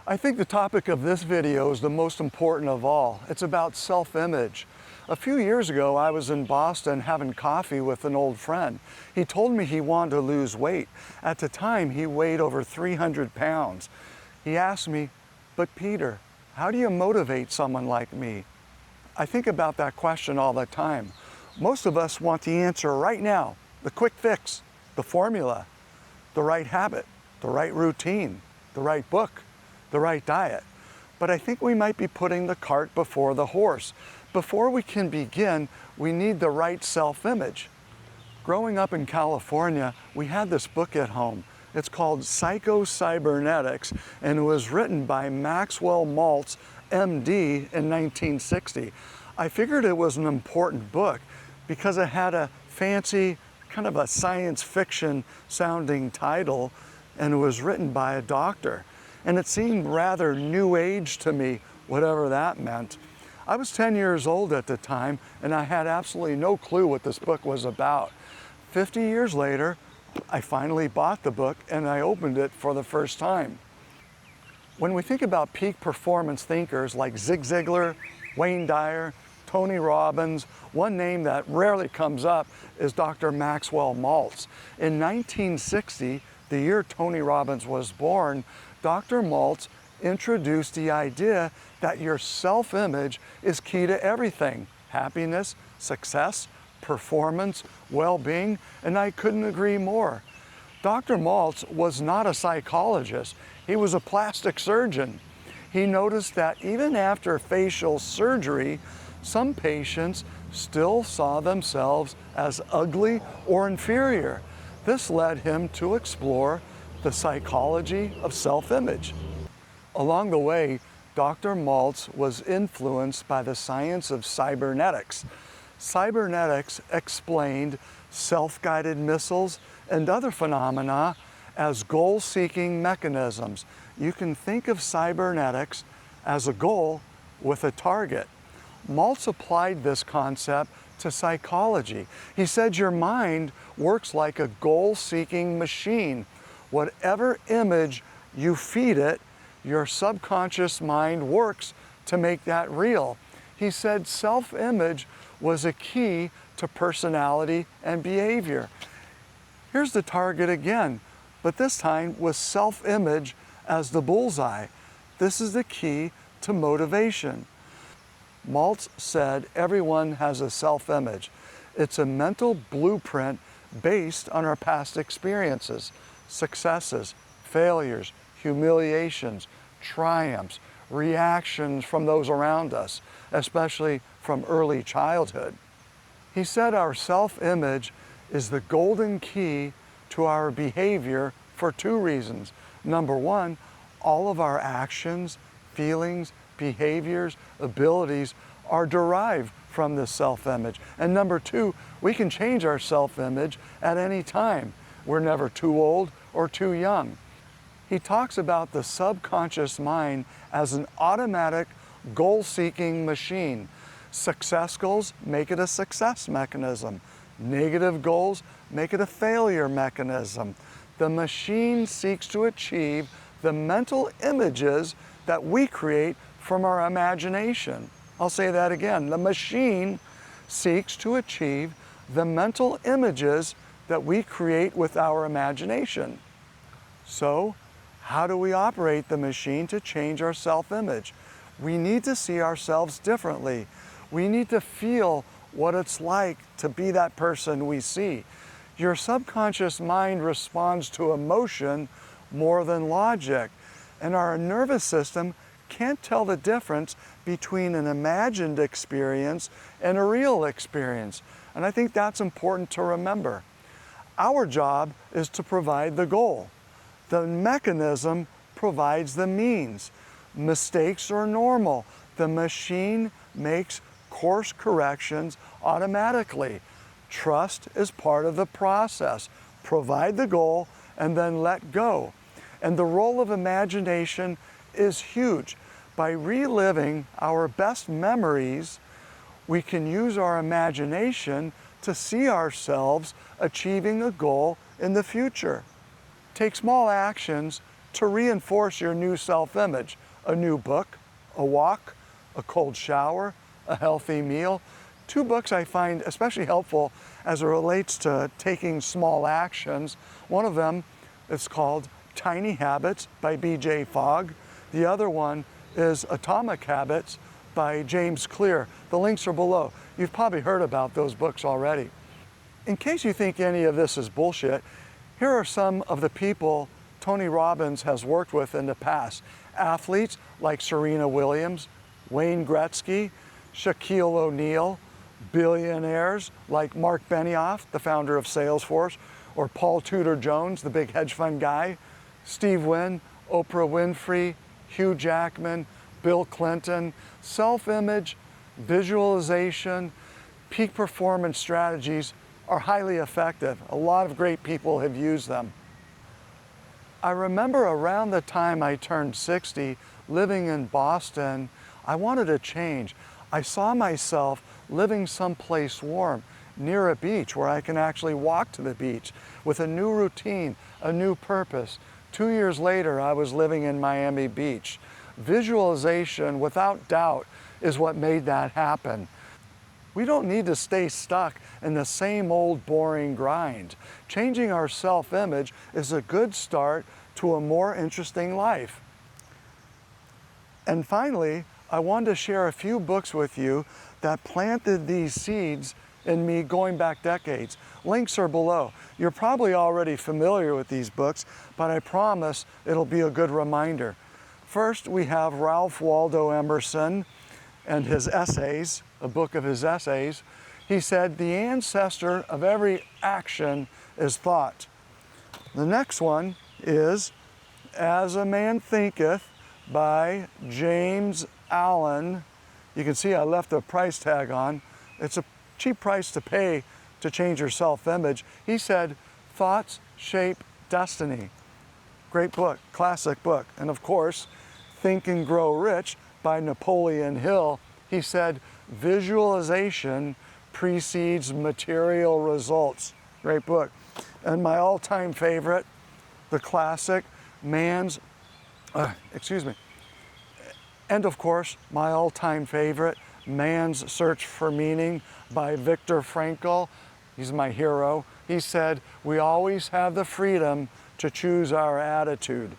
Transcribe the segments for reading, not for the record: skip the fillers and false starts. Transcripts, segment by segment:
I think the topic of this video is the most important of all. It's about self-image. A few years ago, I was in Boston having coffee with an old friend. He told me he wanted to lose weight. At the time, he weighed over 300 pounds. He asked me, "But Peter, how do you motivate someone like me?" I think about that question all the time. Most of us want the answer right now, the quick fix, the formula, the right habit, the right routine, the right book, the right diet. But I think we might be putting the cart before the horse. Before we can begin, we need the right self-image. Growing up in California, we had this book at home. It's called Psycho-Cybernetics, and it was written by Maxwell Maltz, MD, in 1960. I figured it was an important book because it had a fancy, kind of a science fiction sounding title, and it was written by a doctor. And it seemed rather new age to me, whatever that meant. I was 10 years old at the time, and I had absolutely no clue what this book was about. 50 years later, I finally bought the book and I opened it for the first time. When we think about peak performance thinkers like Zig Ziglar, Wayne Dyer, Tony Robbins, one name that rarely comes up is Dr. Maxwell Maltz. In 1960, the year Tony Robbins was born, Dr. Maltz introduced the idea that your self-image is key to everything: happiness, success, performance, well-being, and I couldn't agree more. Dr. Maltz was not a psychologist. He was a plastic surgeon. He noticed that even after facial surgery, some patients still saw themselves as ugly or inferior. This led him to explore the psychology of self-image. Along the way, Dr. Maltz was influenced by the science of cybernetics. Cybernetics explained self-guided missiles and other phenomena as goal-seeking mechanisms. You can think of cybernetics as a goal with a target. Maltz applied this concept to psychology. He said your mind works like a goal-seeking machine. Whatever image you feed it, your subconscious mind works to make that real. He said self-image was a key to personality and behavior. Here's the target again, but this time with self-image as the bullseye. This is the key to motivation. Maltz said everyone has a self-image. It's a mental blueprint based on our past experiences, successes, failures, humiliations, triumphs, reactions from those around us, especially from early childhood. He said our self-image is the golden key to our behavior for two reasons. Number one, all of our actions, feelings, behaviors, abilities are derived from this self-image. And number two, we can change our self-image at any time. We're never too old or too young. He talks about the subconscious mind as an automatic goal-seeking machine. Success goals make it a success mechanism. Negative goals make it a failure mechanism. The machine seeks to achieve the mental images that we create from our imagination. I'll say that again. The machine seeks to achieve the mental images that we create with our imagination. So, how do we operate the machine to change our self-image? We need to see ourselves differently. We need to feel what it's like to be that person we see. Your subconscious mind responds to emotion more than logic, and our nervous system can't tell the difference between an imagined experience and a real experience. And I think that's important to remember. Our job is to provide the goal. The mechanism provides the means. Mistakes are normal. The machine makes course corrections automatically. Trust is part of the process. Provide the goal and then let go. And the role of imagination is huge. By reliving our best memories, we can use our imagination to see ourselves achieving a goal in the future. Take small actions to reinforce your new self-image. A new book, a walk, a cold shower, a healthy meal. 2 books I find especially helpful as it relates to taking small actions. One of them is called Tiny Habits by B.J. Fogg. The other one is Atomic Habits by James Clear. The links are below. You've probably heard about those books already. In case you think any of this is bullshit, here are some of the people Tony Robbins has worked with in the past. Athletes like Serena Williams, Wayne Gretzky, Shaquille O'Neal, billionaires like Marc Benioff, the founder of Salesforce, or Paul Tudor Jones, the big hedge fund guy, Steve Wynn, Oprah Winfrey, Hugh Jackman, Bill Clinton. Self-image, visualization, peak performance strategies are highly effective. A lot of great people have used them. I remember around the time I turned 60, living in Boston, I wanted a change. I saw myself living someplace warm, near a beach where I can actually walk to the beach with a new routine, a new purpose. 2 years later, I was living in Miami Beach. Visualization, without doubt, is what made that happen. We don't need to stay stuck in the same old boring grind. Changing our self-image is a good start to a more interesting life. And finally, I wanted to share a few books with you that planted these seeds in me going back decades. Links are below. You're probably already familiar with these books, but I promise it'll be a good reminder. First, we have Ralph Waldo Emerson and his essays, a book of his essays. He said, the ancestor of every action is thought. The next one is As a Man Thinketh by James Allen. You can see I left a price tag on. It's a cheap price to pay to change your self-image. He said, thoughts shape destiny. Great book, classic book. And of course, Think and Grow Rich by Napoleon Hill. He said, visualization precedes material results. Great book. And my all-time favorite, the classic, and of course, my all-time favorite, Man's Search for Meaning by Viktor Frankl. He's my hero. He said, we always have the freedom to choose our attitude.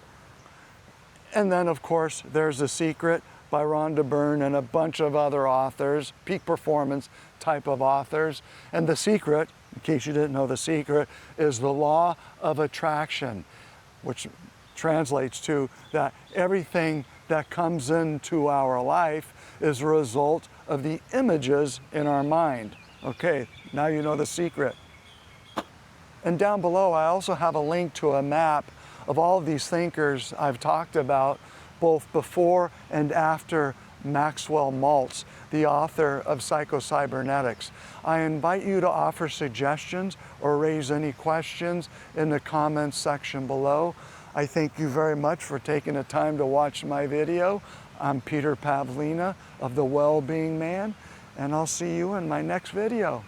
And then, of course, there's The Secret by Rhonda, Byrne, and a bunch of other authors, peak performance type of authors. And The Secret, in case you didn't know, The Secret is the law of attraction, which translates to that everything that comes into our life is a result of the images in our mind. Okay, now you know the secret. And down below, I also have a link to a map of all of these thinkers I've talked about, both before and after Maxwell Maltz, the author of Psycho-Cybernetics. I invite you to offer suggestions or raise any questions in the comments section below. I thank you very much for taking the time to watch my video. I'm Peter Pavlina of The Wellbeing Man, and I'll see you in my next video.